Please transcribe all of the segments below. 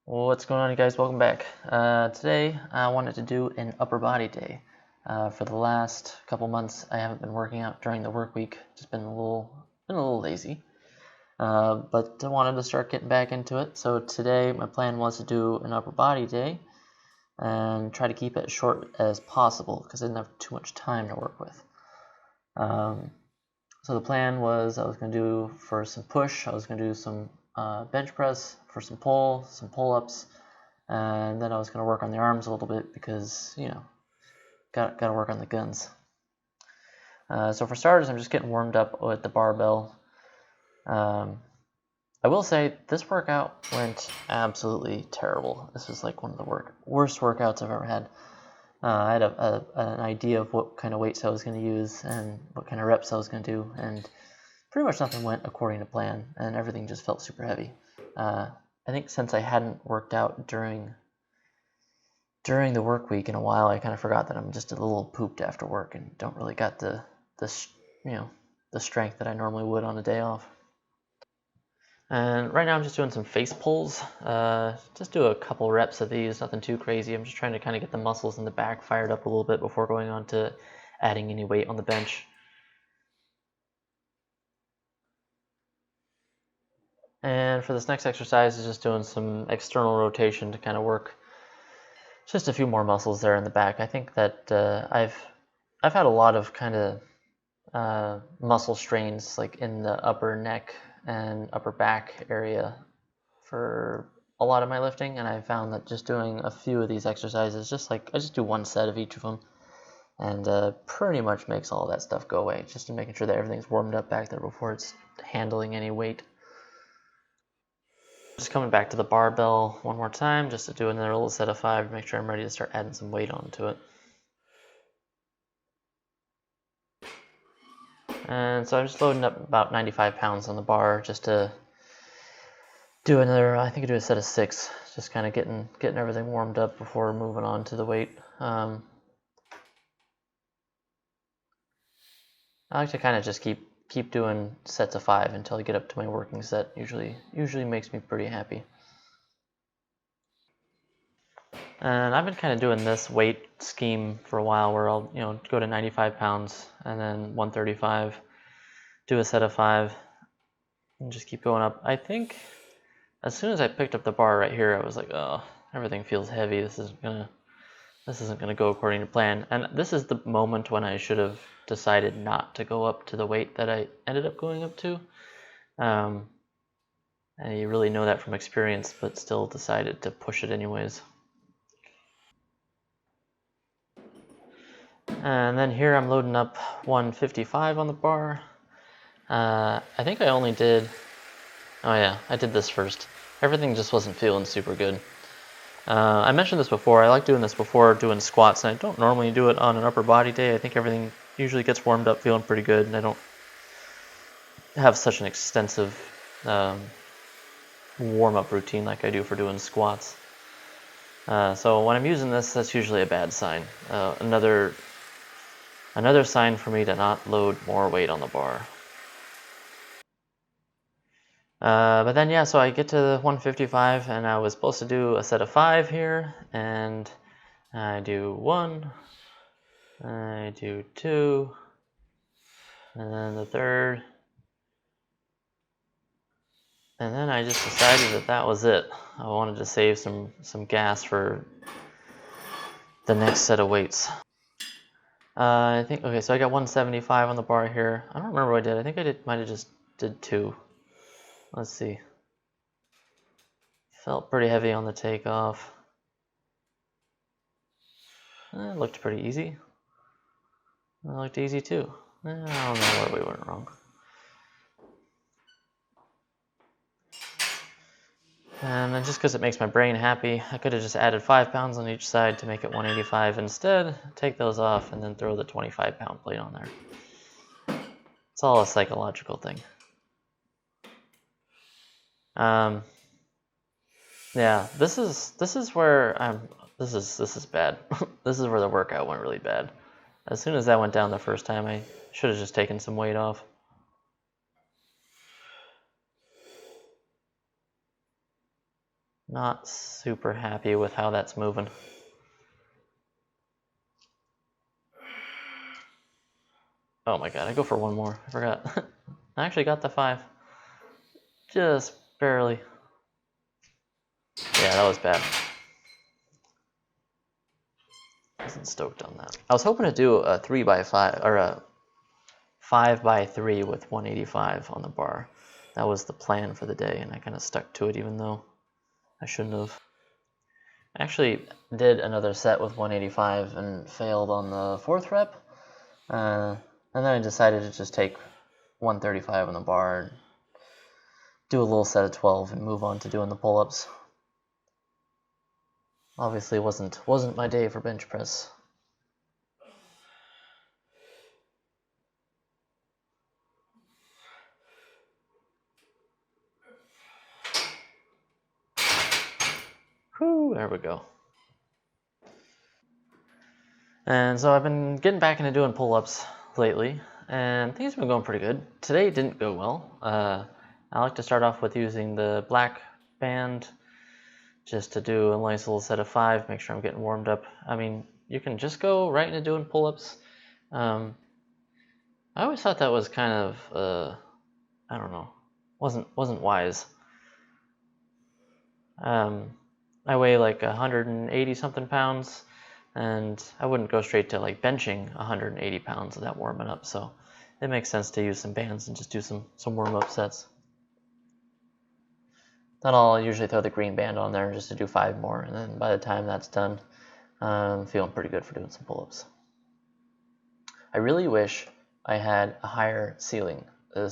What's going on, you guys? Welcome back. Today I wanted to do an upper body day. For the last couple months, I haven't been working out during the work week. Just been a little lazy. But I wanted to start getting back into it. So today my plan was to do an upper body day and try to keep it as short as possible because I didn't have too much time to work with. So the plan was I was going to do for some push, I was going to do some bench press, for some pull-ups, and then I was going to work on the arms a little bit because, got to work on the guns. So for starters, I'm just getting warmed up with the barbell. I will say this workout went absolutely terrible. This was like one of the worst workouts I've ever had. I had an idea of what kind of weights I was going to use and what kind of reps I was going to do, and pretty much nothing went according to plan, and everything just felt super heavy. I think since I hadn't worked out during the work week in a while, I kind of forgot that I'm just a little pooped after work and don't really got the strength that I normally would on a day off. And right now I'm just doing some face pulls. Just do a couple reps of these, nothing too crazy. I'm just trying to kind of get the muscles in the back fired up a little bit before going on to adding any weight on the bench. And for this next exercise is just doing some external rotation to kind of work just a few more muscles there in the back. I think that I've had a lot of kind of muscle strains like in the upper neck and upper back area for a lot of my lifting, and I found that just doing a few of these exercises, I just do one set of each of them, and pretty much makes all that stuff go away, just in making sure that everything's warmed up back there before it's handling any weight. Just coming back to the barbell one more time, just to do another little set of 5 to make sure I'm ready to start adding some weight onto it. And so I'm just loading up about 95 pounds on the bar just to do another, I think I do a set of 6, just kind of getting everything warmed up before moving on to the weight. I like to kind of just keep doing sets of 5 until I get up to my working set. Usually makes me pretty happy. And I've been kind of doing this weight scheme for a while where I'll go to 95 pounds and then 135, do a set of 5, and just keep going up. I think as soon as I picked up the bar right here, I was like, oh, everything feels heavy. This isn't gonna go according to plan. And this is the moment when I should have decided not to go up to the weight that I ended up going up to. And you really know that from experience, but still decided to push it anyways. And then here I'm loading up 155 on the bar. I think I only did, I did this first. Everything just wasn't feeling super good. I mentioned this before, I like doing this before doing squats, and I don't normally do it on an upper body day. I think everything usually gets warmed up feeling pretty good, and I don't have such an extensive warm-up routine like I do for doing squats. So when I'm using this, that's usually a bad sign. Another sign for me to not load more weight on the bar. But then, so I get to the 155, and I was supposed to do a set of 5 here, and I do 1, I do 2, and then the third, and then I just decided that was it. I wanted to save some gas for the next set of weights. I think, okay, so I got 175 on the bar here. I don't remember what I did. I think I might have just did 2. Let's see. Felt pretty heavy on the takeoff. It looked pretty easy. It looked easy too. I don't know where we went wrong. And then just because it makes my brain happy, I could have just added 5 pounds on each side to make it 185 instead. Take those off and then throw the 25-pound plate on there. It's all a psychological thing. Yeah, this is where this is bad. This is where the workout went really bad. As soon as that went down the first time, I should have just taken some weight off. Not super happy with how that's moving. Oh my god, I go for one more. I forgot. I actually got the 5. Just barely. Yeah, that was bad. Wasn't stoked on that. I was hoping to do a 3x5 or a 5x3 with 185 on the bar. That was the plan for the day, and I kind of stuck to it even though I shouldn't have. I actually did another set with 185 and failed on the 4th rep. And then I decided to just take 135 on the bar and do a little set of 12 and move on to doing the pull-ups. Obviously wasn't my day for bench press. Whew, there we go. And so I've been getting back into doing pull-ups lately, and things have been going pretty good. Today didn't go well. I like to start off with using the black band just to do a nice little set of 5, make sure I'm getting warmed up. I mean, you can just go right into doing pull-ups. I always thought that was kind of, I don't know, wasn't wise. I weigh like 180 something pounds, and I wouldn't go straight to like benching 180 pounds without warming up, so it makes sense to use some bands and just do some warm-up sets. Then I'll usually throw the green band on there just to do 5 more, and then by the time that's done, I'm feeling pretty good for doing some pull-ups. I really wish I had a higher ceiling. I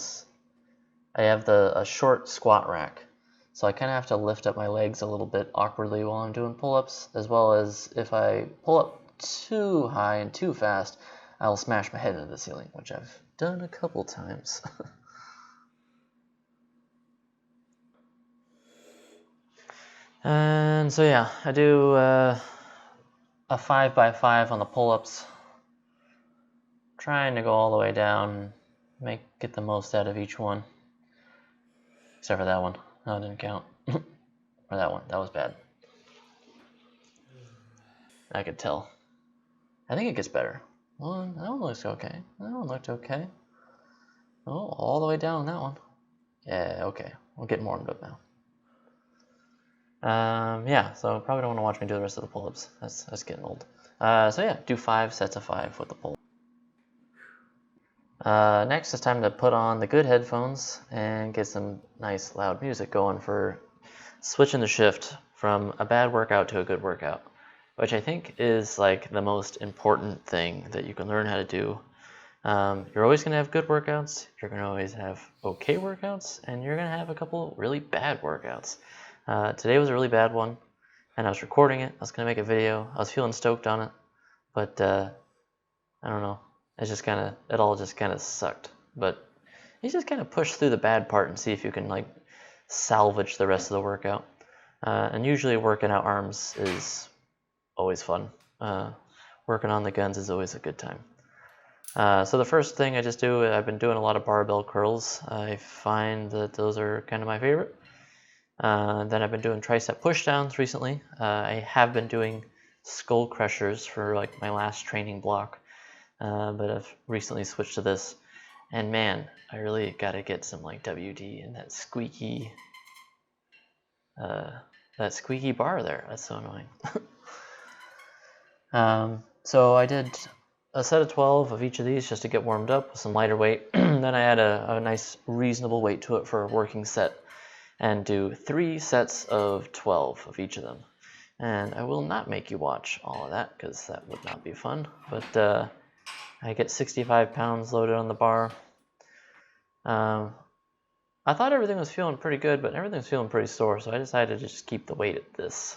have a short squat rack, so I kind of have to lift up my legs a little bit awkwardly while I'm doing pull-ups, as well as if I pull up too high and too fast, I'll smash my head into the ceiling, which I've done a couple times. And so yeah, I do a 5x5 on the pull-ups, trying to go all the way down, get the most out of each one. Except for that one. No, it didn't count. Or that one. That was bad. I could tell. I think it gets better. Well, that one looks okay. That one looked okay. Oh, all the way down that one. Yeah, okay. We're getting warmed up now. Yeah, so probably don't want to watch me do the rest of the pull-ups. That's getting old. So yeah, do 5 sets of 5 with the pull. Next, it's time to put on the good headphones and get some nice loud music going for switching the shift from a bad workout to a good workout, which I think is like the most important thing that you can learn how to do. You're always going to have good workouts, you're going to always have okay workouts, and you're going to have a couple really bad workouts. Today was a really bad one, and I was recording it. I was going to make a video. I was feeling stoked on it, but I don't know. It all just kind of sucked. But you just kind of push through the bad part and see if you can like salvage the rest of the workout. And usually working out arms is always fun. Working on the guns is always a good time. So the first thing I just do, I've been doing a lot of barbell curls. I find that those are kind of my favorite. Then I've been doing tricep pushdowns recently. I have been doing skull crushers for like my last training block. But I've recently switched to this, and man, I really got to get some like WD and that squeaky bar there. That's so annoying. So I did a set of 12 of each of these just to get warmed up with some lighter weight. Then I add a nice reasonable weight to it for a working set, and do 3 sets of 12 of each of them. And I will not make you watch all of that because that would not be fun, but I get 65 pounds loaded on the bar. I thought everything was feeling pretty good, but everything's feeling pretty sore, so I decided to just keep the weight at this.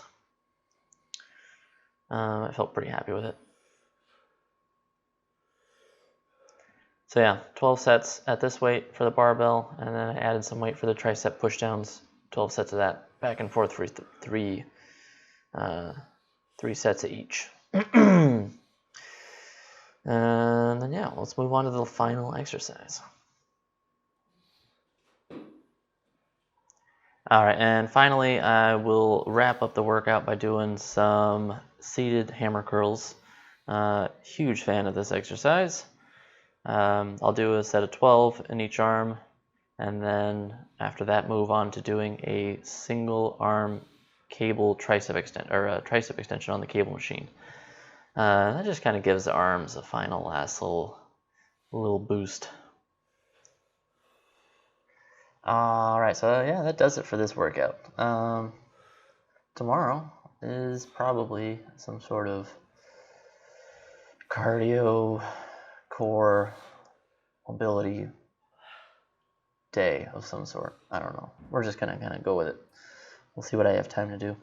I felt pretty happy with it. So yeah, 12 sets at this weight for the barbell, and then I added some weight for the tricep pushdowns, 12 sets of that, back and forth for three sets of each. And then yeah, let's move on to the final exercise. All right, and finally, I will wrap up the workout by doing some seated hammer curls. Huge fan of this exercise. I'll do a set of 12 in each arm, and then after that, move on to doing a single arm cable tricep extension on the cable machine. That just kind of gives the arms a final last little boost. Alright, so yeah, that does it for this workout. Tomorrow is probably some sort of cardio, core, mobility day of some sort. I don't know. We're just gonna kind of go with it. We'll see what I have time to do.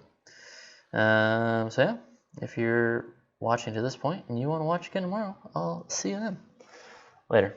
So yeah, if you're watching to this point and you want to watch again tomorrow, I'll see you then. Later.